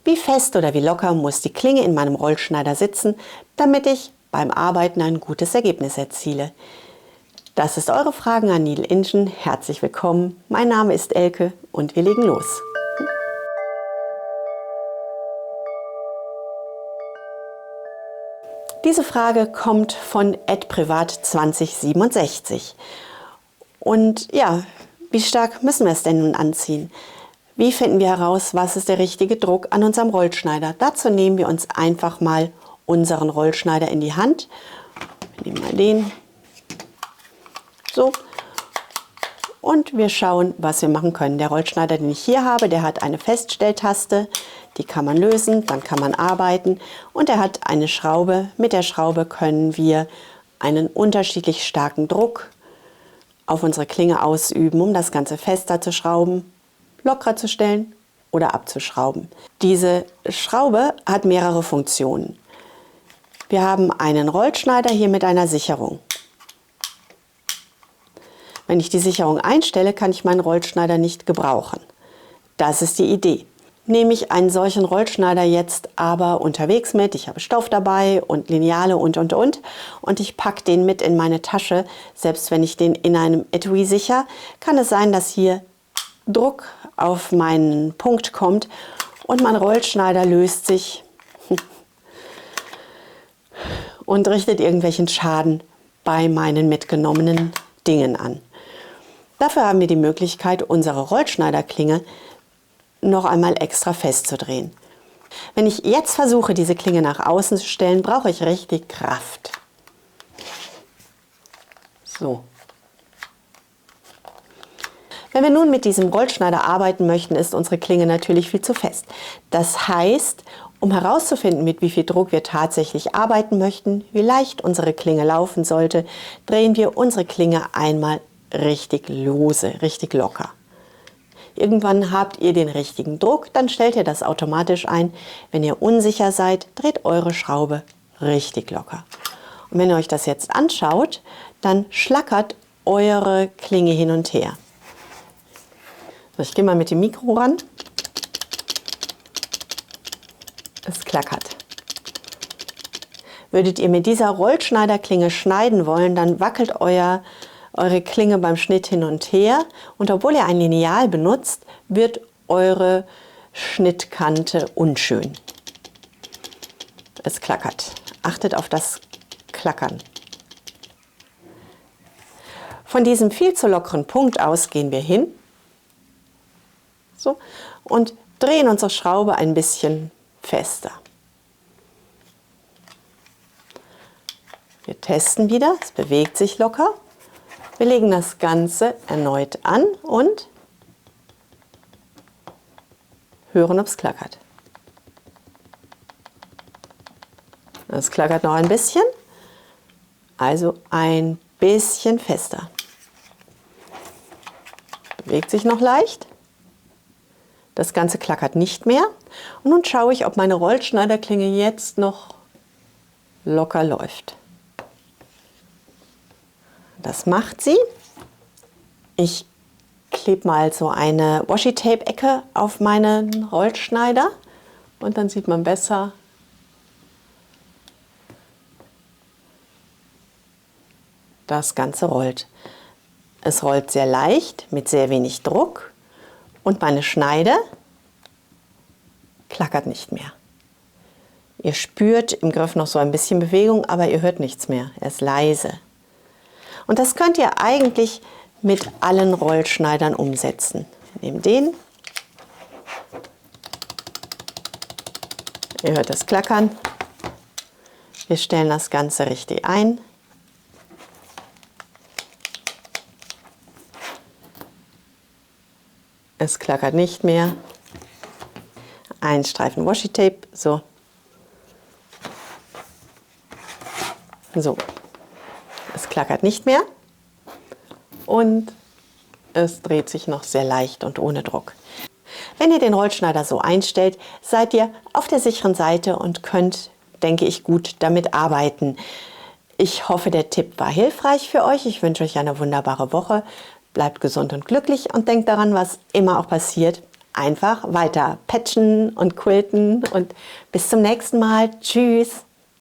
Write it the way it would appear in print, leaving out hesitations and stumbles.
Wie fest oder wie locker muss die Klinge in meinem Rollschneider sitzen, damit ich beim Arbeiten ein gutes Ergebnis erziele? Das ist eure Fragen an Needle Engine. Herzlich willkommen. Mein Name ist Elke und wir legen los. Diese Frage kommt von @privat2067. Und ja, wie stark müssen wir es denn nun anziehen? Wie finden wir heraus, was ist der richtige Druck an unserem Rollschneider? Dazu nehmen wir uns einfach mal unseren Rollschneider in die Hand. Wir nehmen mal den. So. Und wir schauen, was wir machen können. Der Rollschneider, den ich hier habe, der hat eine Feststelltaste. Die kann man lösen, dann kann man arbeiten. Und er hat eine Schraube. Mit der Schraube können wir einen unterschiedlich starken Druck auf unsere Klinge ausüben, um das Ganze fester zu schrauben, lockerer zu stellen oder abzuschrauben. Diese Schraube hat mehrere Funktionen. Wir haben einen Rollschneider hier mit einer Sicherung. Wenn ich die Sicherung einstelle, kann ich meinen Rollschneider nicht gebrauchen. Das ist die Idee. Nehme ich einen solchen Rollschneider jetzt aber unterwegs mit, ich habe Stoff dabei und Lineale und ich packe den mit in meine Tasche, selbst wenn ich den in einem Etui sicher, kann es sein, dass hier Druck auf meinen Punkt kommt und mein Rollschneider löst sich und richtet irgendwelchen Schaden bei meinen mitgenommenen Dingen an. Dafür haben wir die Möglichkeit, unsere Rollschneiderklinge noch einmal extra festzudrehen. Wenn ich jetzt versuche, diese Klinge nach außen zu stellen, brauche ich richtig Kraft. So. Wenn wir nun mit diesem Rollschneider arbeiten möchten, ist unsere Klinge natürlich viel zu fest. Das heißt, um herauszufinden, mit wie viel Druck wir tatsächlich arbeiten möchten, wie leicht unsere Klinge laufen sollte, drehen wir unsere Klinge einmal richtig lose, richtig locker. Irgendwann habt ihr den richtigen Druck, dann stellt ihr das automatisch ein. Wenn ihr unsicher seid, dreht eure Schraube richtig locker. Und wenn ihr euch das jetzt anschaut, dann schlackert eure Klinge hin und her. So, ich gehe mal mit dem Mikro ran. Es klackert. Würdet ihr mit dieser Rollschneiderklinge schneiden wollen, dann wackelt eure Klinge beim Schnitt hin und her. Und obwohl ihr ein Lineal benutzt, wird eure Schnittkante unschön. Es klackert. Achtet auf das Klackern. Von diesem viel zu lockeren Punkt aus gehen wir hin. So, und drehen unsere Schraube ein bisschen fester. Wir testen wieder, es bewegt sich locker. Wir legen das Ganze erneut an und hören, ob es klackert. Es klackert noch ein bisschen, also ein bisschen fester. Bewegt sich noch leicht. Das Ganze klackert nicht mehr. Und nun schaue ich, ob meine Rollschneiderklinge jetzt noch locker läuft. Das macht sie. Ich klebe mal so eine Washi-Tape-Ecke auf meinen Rollschneider und dann sieht man besser, das Ganze rollt. Es rollt sehr leicht, mit sehr wenig Druck. Und meine Schneide klackert nicht mehr. Ihr spürt im Griff noch so ein bisschen Bewegung, aber ihr hört nichts mehr. Er ist leise. Und das könnt ihr eigentlich mit allen Rollschneidern umsetzen. Wir nehmen den. Ihr hört das Klackern. Wir stellen das Ganze richtig ein. Es klackert nicht mehr. Ein Streifen Washi-Tape, so. So. Es klackert nicht mehr und es dreht sich noch sehr leicht und ohne Druck. Wenn ihr den Rollschneider so einstellt, seid ihr auf der sicheren Seite und könnt, denke ich, gut damit arbeiten. Ich hoffe, der Tipp war hilfreich für euch. Ich wünsche euch eine wunderbare Woche. Bleibt gesund und glücklich und denkt daran, was immer auch passiert. einfach weiter patchen und quilten und bis zum nächsten Mal. Tschüss!